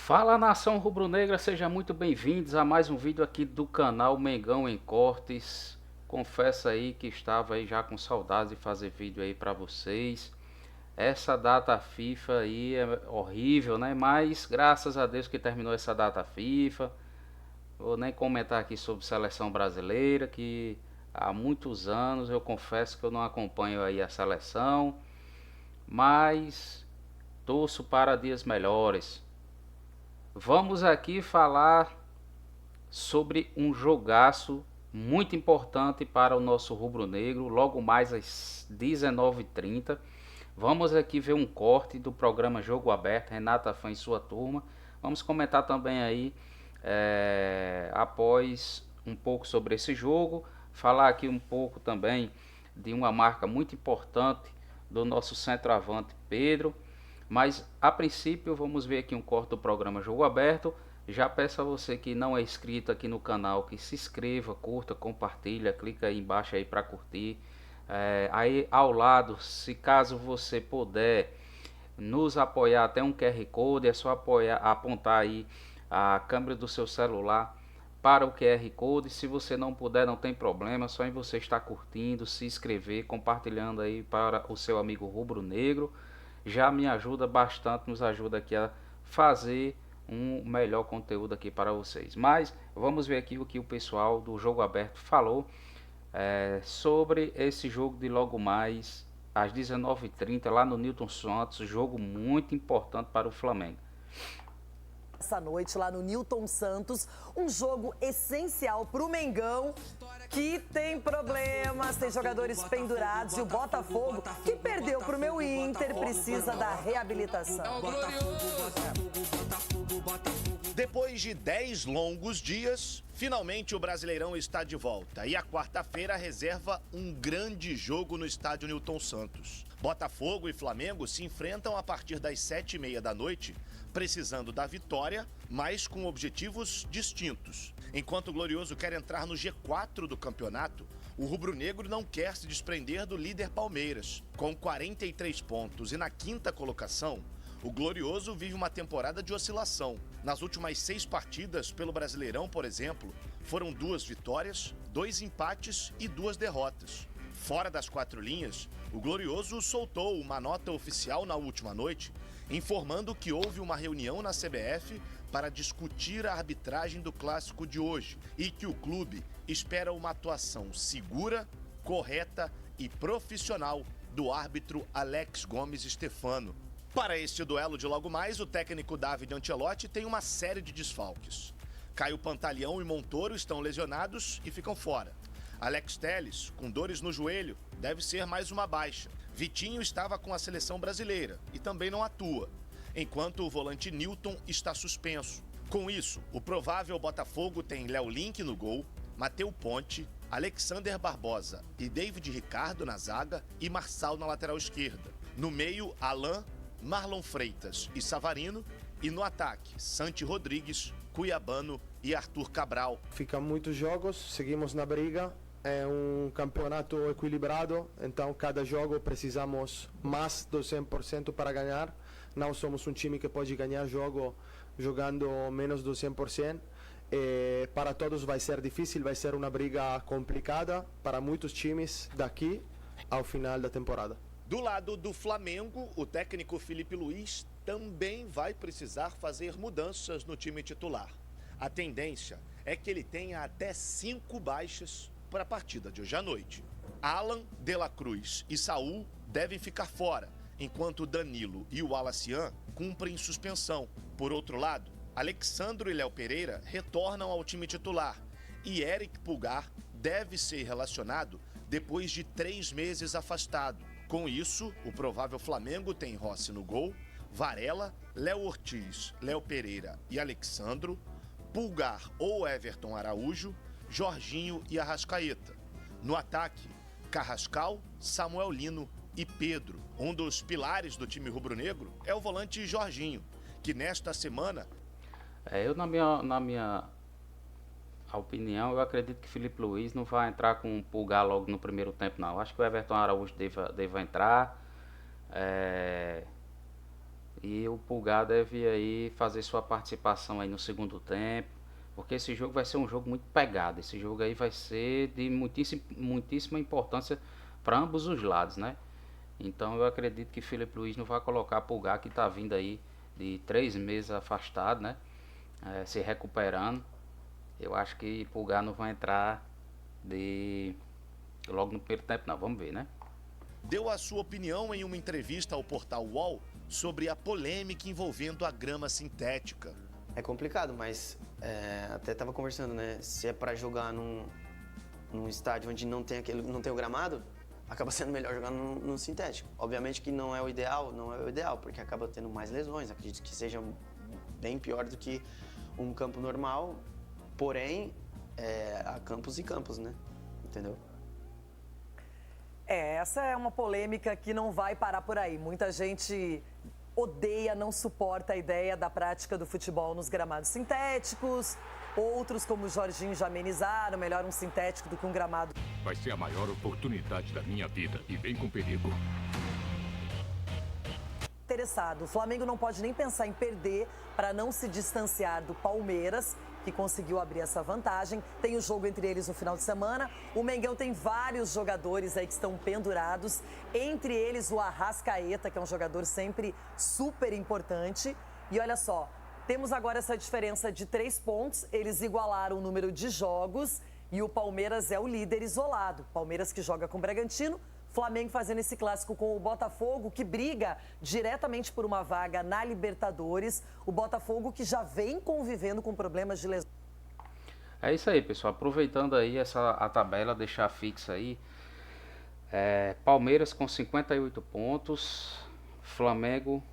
Fala nação rubro-negra, sejam muito bem-vindos a mais um vídeo aqui do canal Mengão em Cortes. Confesso aí que estava aí já com saudades de fazer vídeo aí para vocês. Essa data FIFA aí é horrível, né? Mas graças a Deus que terminou essa data FIFA. Vou nem comentar aqui sobre seleção brasileira, que há muitos anos eu confesso que eu não acompanho aí a seleção, mas torço para dias melhores. Vamos aqui falar sobre um jogaço muito importante para o nosso rubro-negro, logo mais às 19h30. Vamos aqui ver um corte do programa Jogo Aberto, Renata Fã e sua turma. Vamos comentar também aí, após um pouco sobre esse jogo, falar aqui um pouco também de uma marca muito importante do nosso centroavante Pedro. Mas a princípio vamos ver aqui um corte do programa Jogo Aberto. Já peço a você que não é inscrito aqui no canal que se inscreva, curta, compartilha, clica aí embaixo aí para curtir. Aí ao lado, se caso você puder nos apoiar, até um QR Code, é só apontar aí a câmera do seu celular para o QR Code. Se você não puder, não tem problema, só em você estar curtindo, se inscrever, compartilhando aí para o seu amigo rubro-negro. Já me ajuda bastante, nos ajuda aqui a fazer um melhor conteúdo aqui para vocês. Mas vamos ver aqui o que o pessoal do Jogo Aberto falou sobre esse jogo de logo mais às 19h30 lá no Newton Santos, jogo muito importante para o Flamengo. Essa noite lá no Newton Santos, um jogo essencial para o Mengão, que tem problemas, tem jogadores pendurados, e o Botafogo, que perdeu para o meu Inter, precisa da reabilitação. Depois de 10 longos dias, finalmente o Brasileirão está de volta. E a quarta-feira reserva um grande jogo no estádio Newton Santos. Botafogo e Flamengo se enfrentam a partir das 7h30 da noite, precisando da vitória, mas com objetivos distintos. Enquanto o Glorioso quer entrar no G4 do campeonato, o rubro-negro não quer se desprender do líder Palmeiras. Com 43 pontos e na quinta colocação, o Glorioso vive uma temporada de oscilação. Nas últimas 6 partidas pelo Brasileirão, por exemplo, foram 2 vitórias, 2 empates e 2 derrotas. Fora das 4 linhas, o Glorioso soltou uma nota oficial na última noite, informando que houve uma reunião na CBF para discutir a arbitragem do clássico de hoje e que o clube espera uma atuação segura, correta e profissional do árbitro Alex Gomes Stefano. Para este duelo de logo mais, o técnico David Ancelotti tem uma série de desfalques. Caio Pantaleão e Montoro estão lesionados e ficam fora. Alex Telles, com dores no joelho, deve ser mais uma baixa. Vitinho estava com a seleção brasileira e também não atua, enquanto o volante Newton está suspenso. Com isso, o provável Botafogo tem Léo Link no gol, Matheus Ponte, Alexander Barbosa e David Ricardo na zaga e Marçal na lateral esquerda. No meio, Alain, Marlon Freitas e Savarino, e no ataque, Santi Rodrigues, Cuiabano e Arthur Cabral. Ficam muitos jogos, seguimos na briga, é um campeonato equilibrado, então cada jogo precisamos mais do 100% para ganhar. Não somos um time que pode ganhar jogo jogando menos do 100%. Para todos vai ser difícil, vai ser uma briga complicada para muitos times daqui ao final da temporada. Do lado do Flamengo, o técnico Felipe Luiz também vai precisar fazer mudanças no time titular. A tendência é que ele tenha até 5 baixas para a partida de hoje à noite. Alan, De La Cruz e Saul devem ficar fora, enquanto Danilo e o Alacian cumprem suspensão. Por outro lado, Alexandro e Léo Pereira retornam ao time titular e Eric Pulgar deve ser relacionado depois de 3 meses afastado. Com isso, o provável Flamengo tem Rossi no gol, Varela, Léo Ortiz, Léo Pereira e Alexandro, Pulgar ou Everton Araújo, Jorginho e Arrascaeta. No ataque, Carrascal, Samuel Lino e Pedro. Um dos pilares do time rubro-negro é o volante Jorginho, que nesta semana... Eu na minha opinião, eu acredito que Felipe Luiz não vai entrar com um Pulgar logo no primeiro tempo, não. Acho que o Everton Araújo deva entrar. E o Pulgar deve aí fazer sua participação aí no segundo tempo, porque esse jogo vai ser um jogo muito pegado. Esse jogo aí vai ser de muitíssima importância para ambos os lados, né? Então eu acredito que Felipe Luiz não vai colocar Pulgar, que está vindo aí de 3 meses afastado, né? Se recuperando. Eu acho que Pulgar não vai entrar logo no primeiro tempo, não. Vamos ver, né? Deu a sua opinião em uma entrevista ao portal UOL sobre a polêmica envolvendo a grama sintética. É complicado, mas até estava conversando, né? Se é para jogar num estádio onde não tem o gramado, acaba sendo melhor jogar num sintético. Obviamente que não é o ideal, porque acaba tendo mais lesões. Acredito que seja bem pior do que um campo normal, porém, há campos e campos, né? Entendeu? Essa é uma polêmica que não vai parar por aí. Muita gente odeia, não suporta a ideia da prática do futebol nos gramados sintéticos. Outros, como o Jorginho, já amenizaram, melhor um sintético do que um gramado. Vai ser a maior oportunidade da minha vida e vem com perigo. Interessado. O Flamengo não pode nem pensar em perder para não se distanciar do Palmeiras, que conseguiu abrir essa vantagem. Tem o jogo entre eles no final de semana. O Mengão tem vários jogadores aí que estão pendurados, entre eles o Arrascaeta, que é um jogador sempre super importante. E olha só, temos agora essa diferença de 3 pontos, eles igualaram o número de jogos e o Palmeiras é o líder isolado. Palmeiras que joga com o Bragantino, Flamengo fazendo esse clássico com o Botafogo, que briga diretamente por uma vaga na Libertadores. O Botafogo que já vem convivendo com problemas de lesão. É isso aí, pessoal. Aproveitando aí a tabela, deixar fixa aí. Palmeiras com 58 pontos, Flamengo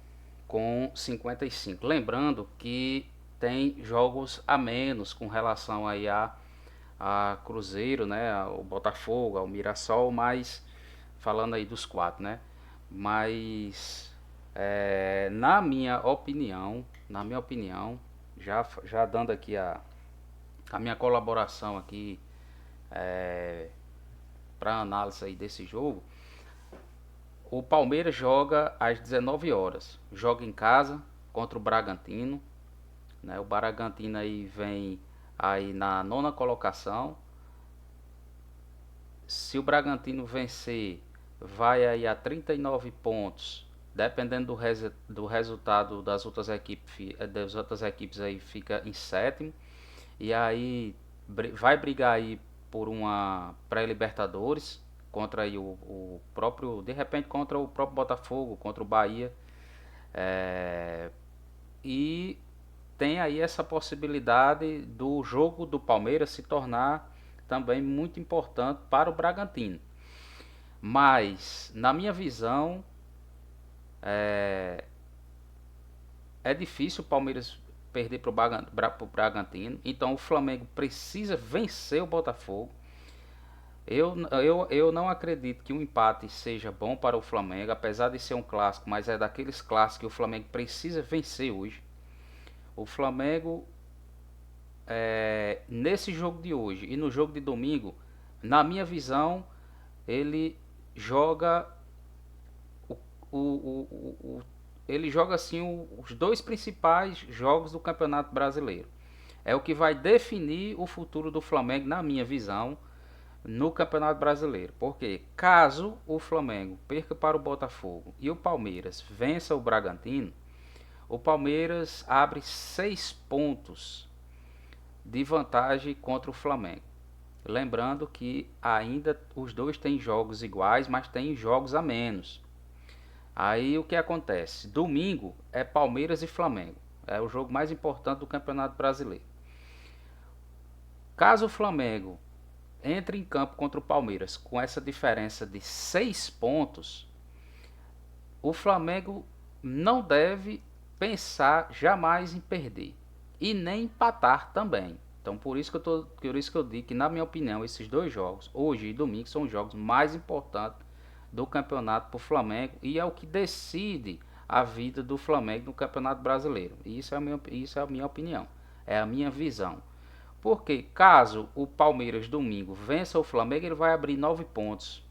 com 55. Lembrando que tem jogos a menos com relação aí a Cruzeiro, né? O Botafogo, ao Mirassol, mas falando aí dos 4, né? Mas na minha opinião, já dando aqui a minha colaboração aqui para análise aí desse jogo, o Palmeiras joga às 19 horas, joga em casa contra o Bragantino, né? O Bragantino aí vem aí na 9ª colocação. Se o Bragantino vencer, vai aí a 39 pontos. Dependendo do resultado das outras equipes aí, fica em 7º. E aí vai brigar aí por uma pré-Libertadores contra aí o próprio, de repente contra o próprio Botafogo, contra o Bahia. E tem aí essa possibilidade do jogo do Palmeiras se tornar também muito importante para o Bragantino. Mas, na minha visão, é difícil o Palmeiras perder para o Bragantino. Então, o Flamengo precisa vencer o Botafogo. Eu não acredito que um empate seja bom para o Flamengo, apesar de ser um clássico, mas é daqueles clássicos que o Flamengo precisa vencer hoje. O Flamengo, nesse jogo de hoje e no jogo de domingo, na minha visão, ele joga ele joga assim os 2 principais jogos do Campeonato Brasileiro. É o que vai definir o futuro do Flamengo, na minha visão, no Campeonato Brasileiro. Porque caso o Flamengo perca para o Botafogo e o Palmeiras vença o Bragantino, o Palmeiras abre 6 pontos de vantagem contra o Flamengo. Lembrando que ainda os dois têm jogos iguais, mas têm jogos a menos. Aí o que acontece? Domingo é Palmeiras e Flamengo. É o jogo mais importante do Campeonato Brasileiro. Caso o Flamengo entre em campo contra o Palmeiras com essa diferença de 6 pontos, o Flamengo não deve pensar jamais em perder e nem empatar também. Então por isso que eu digo que, na minha opinião, esses 2 jogos, hoje e domingo, são os jogos mais importantes do campeonato para o Flamengo e é o que decide a vida do Flamengo no Campeonato Brasileiro. E isso é a minha opinião, é a minha visão. Porque caso o Palmeiras domingo vença o Flamengo, ele vai abrir 9 pontos.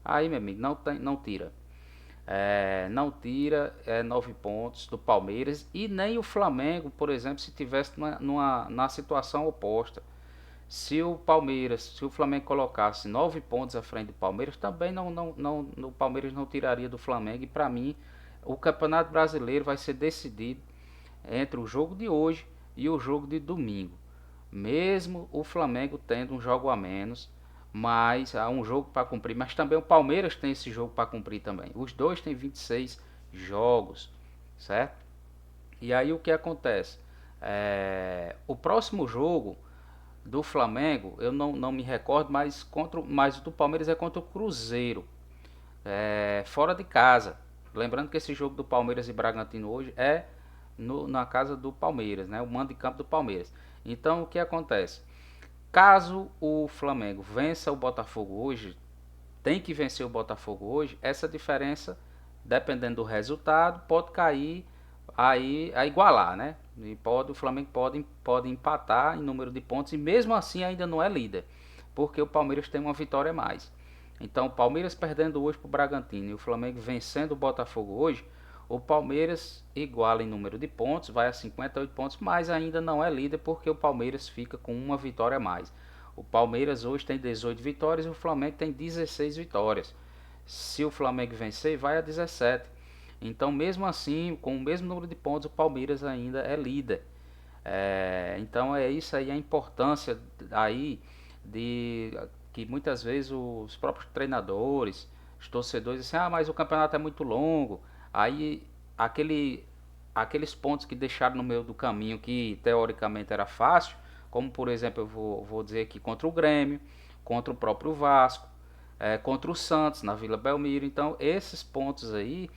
Aí, meu amigo, não tira. não tira 9 pontos do Palmeiras, e nem o Flamengo, por exemplo, se tivesse na situação oposta. Se o Flamengo colocasse 9 pontos à frente do Palmeiras, também o Palmeiras não tiraria do Flamengo. E para mim, o Campeonato Brasileiro vai ser decidido entre o jogo de hoje e o jogo de domingo. Mesmo o Flamengo tendo um jogo a menos, mas há um jogo para cumprir. Mas também o Palmeiras tem esse jogo para cumprir também. Os dois têm 26 jogos, certo? E aí o que acontece? O próximo jogo do Flamengo, eu não me recordo, mas o do Palmeiras é contra o Cruzeiro, fora de casa. Lembrando que esse jogo do Palmeiras e Bragantino hoje é na casa do Palmeiras, né? O mando de campo do Palmeiras. Então o que acontece? Caso o Flamengo vença o Botafogo hoje, tem que vencer o Botafogo hoje, essa diferença, dependendo do resultado, pode cair aí a igualar, né? E o Flamengo pode empatar em número de pontos, e mesmo assim ainda não é líder, porque o Palmeiras tem uma vitória a mais. Então o Palmeiras perdendo hoje para o Bragantino e o Flamengo vencendo o Botafogo hoje, o Palmeiras iguala em número de pontos, vai a 58 pontos, mas ainda não é líder, porque o Palmeiras fica com uma vitória a mais. O Palmeiras hoje tem 18 vitórias e o Flamengo tem 16 vitórias. Se o Flamengo vencer, vai a 17. Então, mesmo assim, com o mesmo número de pontos, o Palmeiras ainda é líder. Então é isso aí, a importância aí de que muitas vezes os próprios treinadores, os torcedores dizem, mas o campeonato é muito longo. Aí aqueles pontos que deixaram no meio do caminho, que teoricamente era fácil, como por exemplo, eu vou dizer aqui, contra o Grêmio, contra o próprio Vasco, contra o Santos na Vila Belmiro. Então esses pontos aí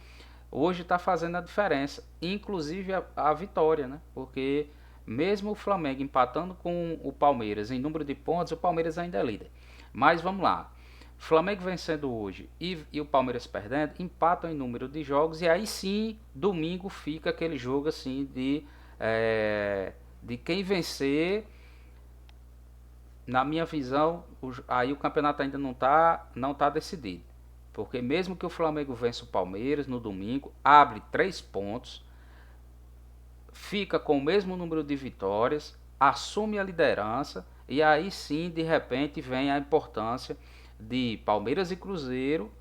hoje está fazendo a diferença, inclusive a vitória, né? Porque mesmo o Flamengo empatando com o Palmeiras em número de pontos, o Palmeiras ainda é líder. Mas vamos lá, Flamengo vencendo hoje e o Palmeiras perdendo, empatam em número de jogos, e aí sim, domingo fica aquele jogo assim de quem vencer. Na minha visão, aí o campeonato ainda não tá decidido. Porque mesmo que o Flamengo vença o Palmeiras no domingo, abre 3 pontos, fica com o mesmo número de vitórias, assume a liderança, e aí sim, de repente, vem a importância de Palmeiras e Cruzeiro,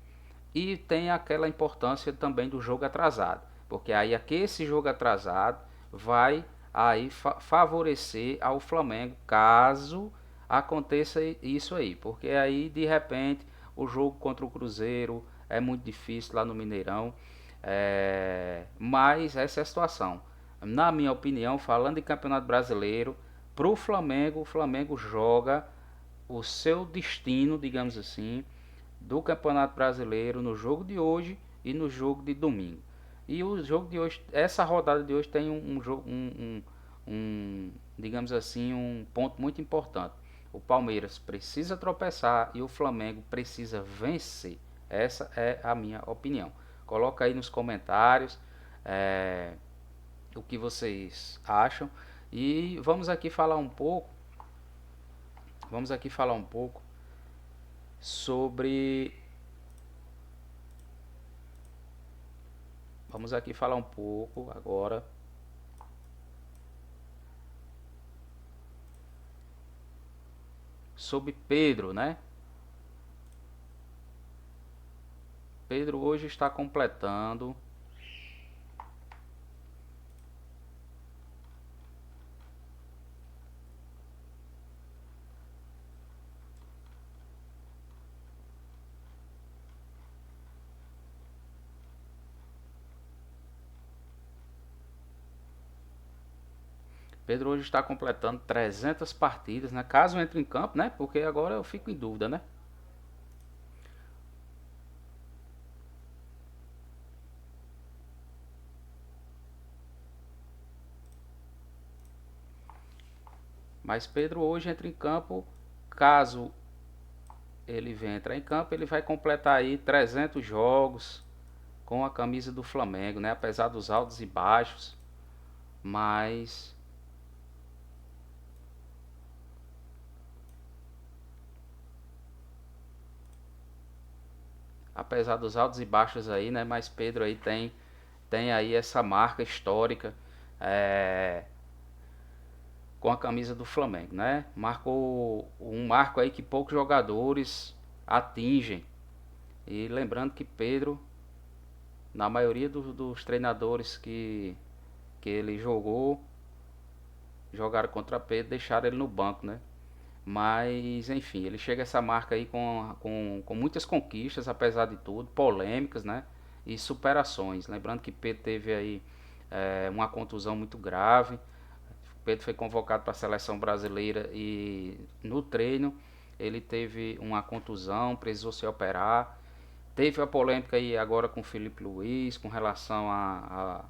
e tem aquela importância também do jogo atrasado. Porque aí aqui esse jogo atrasado vai aí favorecer ao Flamengo, caso aconteça isso aí. Porque aí, de repente, o jogo contra o Cruzeiro é muito difícil lá no Mineirão. Mas essa é a situação. Na minha opinião, falando de Campeonato Brasileiro, para o Flamengo joga o seu destino, digamos assim, do Campeonato Brasileiro no jogo de hoje e no jogo de domingo. E o jogo de hoje, essa rodada de hoje tem digamos assim, um ponto muito importante. O Palmeiras precisa tropeçar e o Flamengo precisa vencer. Essa é a minha opinião. Coloca aí nos comentários o que vocês acham. E vamos aqui falar um pouco sobre agora sobre Pedro, né? Pedro hoje está completando Pedro hoje está completando 300 partidas, né? Caso entre em campo, né? Porque agora eu fico em dúvida, né? Mas Pedro hoje entra em campo, caso ele venha entrar em campo, ele vai completar aí 300 jogos com a camisa do Flamengo, né? Apesar dos altos e baixos, mas apesar dos altos e baixos aí, né? Mas Pedro aí tem aí essa marca histórica com a camisa do Flamengo, né? Marcou um marco aí que poucos jogadores atingem. E lembrando que Pedro, na maioria dos treinadores que ele jogaram contra Pedro, deixaram ele no banco, né? Mas, enfim, ele chega a essa marca aí com muitas conquistas, apesar de tudo, polêmicas, né? E superações. Lembrando que Pedro teve aí uma contusão muito grave. Pedro foi convocado para a seleção brasileira e no treino ele teve uma contusão, precisou se operar. Teve a polêmica aí agora com o Felipe Luiz, com relação a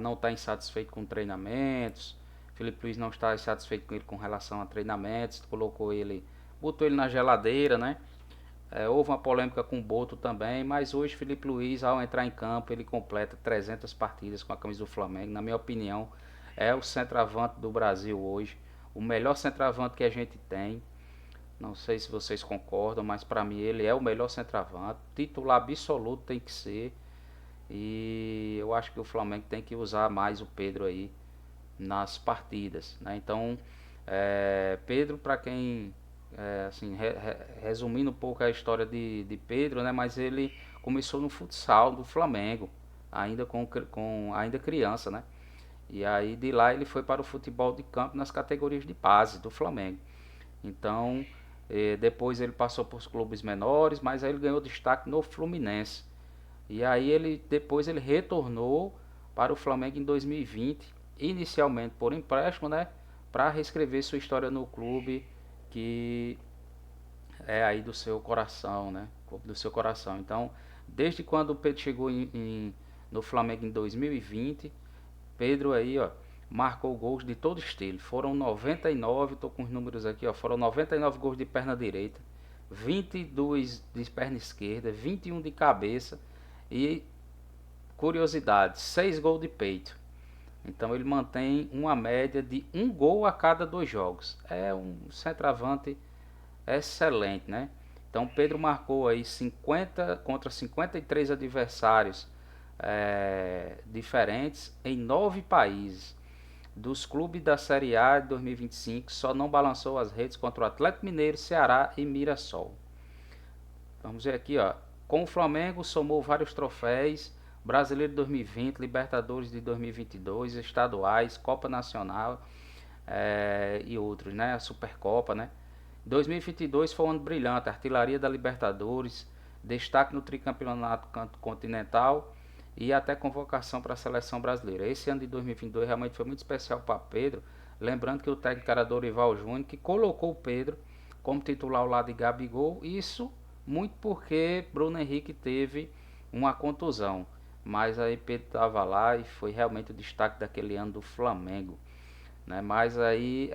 não estar insatisfeito com treinamentos. Felipe Luiz não está satisfeito com ele com relação a treinamentos, botou ele na geladeira, né? Houve uma polêmica com o Boto também, mas hoje Felipe Luiz, ao entrar em campo, ele completa 300 partidas com a camisa do Flamengo. Na minha opinião, é o centroavante do Brasil hoje, o melhor centroavante que a gente tem. Não sei se vocês concordam, mas para mim ele é o melhor centroavante, titular absoluto tem que ser. E eu acho que o Flamengo tem que usar mais o Pedro aí nas partidas, né? Então, Pedro, para quem, assim, resumindo um pouco a história de Pedro, né? Mas ele começou no futsal do Flamengo, ainda ainda criança, né? E aí de lá ele foi para o futebol de campo nas categorias de base do Flamengo. Então, depois ele passou por clubes menores, mas aí ele ganhou destaque no Fluminense. E aí depois ele retornou para o Flamengo em 2020, inicialmente por empréstimo, né, para reescrever sua história no clube que é aí do seu coração, né, clube do seu coração. Então, desde quando o Pedro chegou no Flamengo em 2020, Pedro aí, ó, marcou gols de todo estilo. Foram 99, tô com os números aqui, ó, foram 99 gols de perna direita, 22 de perna esquerda, 21 de cabeça e, curiosidade, 6 gols de peito. Então ele mantém uma média de 1 gol a cada 2 jogos. É um centroavante excelente, né? Então Pedro marcou aí 50 contra 53 adversários diferentes em 9 países. Dos clubes da Série A de 2025, só não balançou as redes contra o Atlético Mineiro, Ceará e Mirassol. Vamos ver aqui, ó. Com o Flamengo somou vários troféus: Brasileiro de 2020, Libertadores de 2022, estaduais, Copa Nacional e outros, né? A Supercopa, né? 2022 foi um ano brilhante: artilharia da Libertadores, destaque no tricampeonato continental e até convocação para a seleção brasileira. Esse ano de 2022 realmente foi muito especial para Pedro, lembrando que o técnico era Dorival Júnior, que colocou o Pedro como titular ao lado de Gabigol, isso muito porque Bruno Henrique teve uma contusão, mas aí Pedro estava lá e foi realmente o destaque daquele ano do Flamengo, né? Mas aí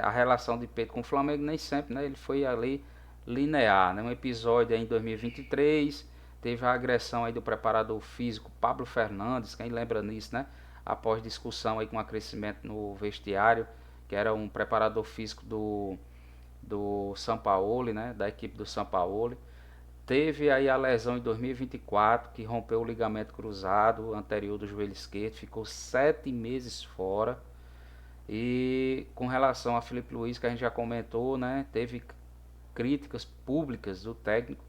a relação de Pedro com o Flamengo nem sempre, né? Ele foi ali linear, né? Um episódio aí em 2023, teve a agressão aí do preparador físico Pablo Fernandes, quem lembra nisso, né? Após discussão aí com acrescimento no vestiário, que era um preparador físico do Sampaoli, né? Da equipe do Sampaoli. Teve aí a lesão em 2024, que rompeu o ligamento cruzado anterior do joelho esquerdo, ficou 7 meses fora. E com relação a Felipe Luiz, que a gente já comentou, né? Teve críticas públicas do técnico,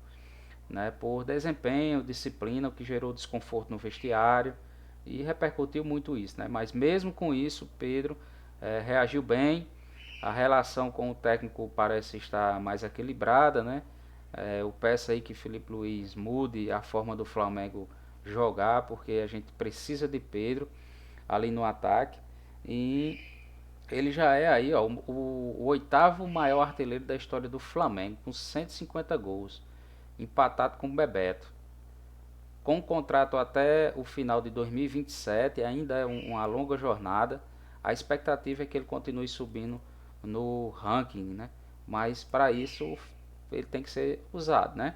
né, por desempenho, disciplina, o que gerou desconforto no vestiário e repercutiu muito isso, né? Mas mesmo com isso, Pedro reagiu bem. A relação com o técnico parece estar mais equilibrada, né? Eu peço aí que Felipe Luiz mude a forma do Flamengo jogar, porque a gente precisa de Pedro ali no ataque. E ele já é aí, ó, o 8º maior artilheiro da história do Flamengo, com 150 gols. Empatado com o Bebeto. Com um contrato até o final de 2027, ainda é uma longa jornada. A expectativa é que ele continue subindo no ranking, né? Mas para isso ele tem que ser usado, né?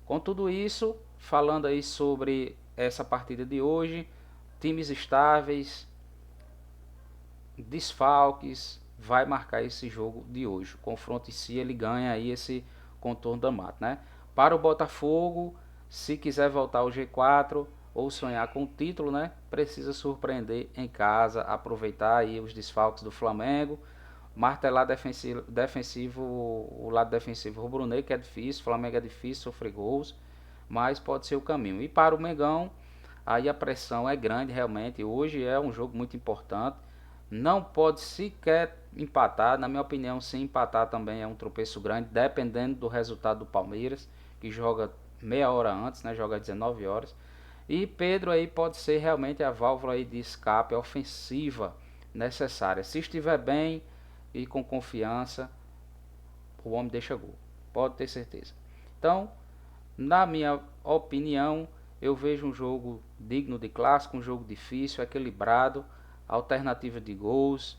Com tudo isso, falando aí sobre essa partida de hoje, times estáveis, desfalques, vai marcar esse jogo de hoje. O confronto em si, ele ganha aí esse contorno da mata, né? Para o Botafogo, se quiser voltar ao G4 ou sonhar com o título, né, precisa surpreender em casa, aproveitar aí os desfalques do Flamengo, martelar o lado defensivo rubro-negro, que é difícil, o Flamengo é difícil sofrer gols, mas pode ser o caminho. E para o Mengão, aí a pressão é grande realmente, hoje é um jogo muito importante, não pode sequer empatar, na minha opinião, se empatar também é um tropeço grande, dependendo do resultado do Palmeiras, que joga meia hora antes, né, joga às 19 horas. E Pedro aí pode ser realmente a válvula aí de escape ofensiva necessária. Se estiver bem e com confiança, o homem deixa gol, pode ter certeza. Então, na minha opinião, eu vejo um jogo digno de clássico, um jogo difícil, equilibrado, alternativa de gols,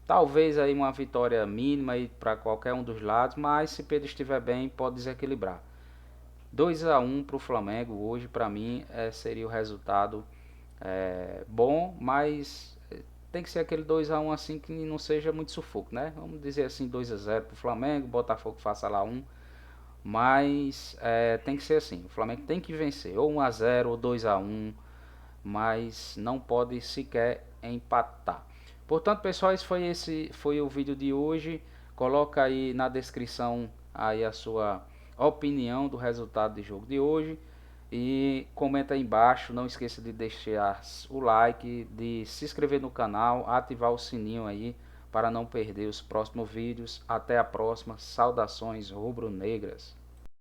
talvez aí uma vitória mínima para qualquer um dos lados, mas se Pedro estiver bem, pode desequilibrar. 2-1 para o Flamengo hoje, para mim, seria o resultado bom, mas tem que ser aquele 2-1 assim que não seja muito sufoco, né? Vamos dizer assim, 2-0 para o Flamengo, Botafogo faça lá 1, mas tem que ser assim, o Flamengo tem que vencer, ou 1-0 ou 2-1, mas não pode sequer empatar. Portanto, pessoal, esse foi o vídeo de hoje. Coloca aí na descrição aí a sua opinião do resultado do jogo de hoje e comenta aí embaixo. Não esqueça de deixar o like, de se inscrever no canal, ativar o sininho aí para não perder os próximos vídeos. Até a próxima. Saudações rubro-negras.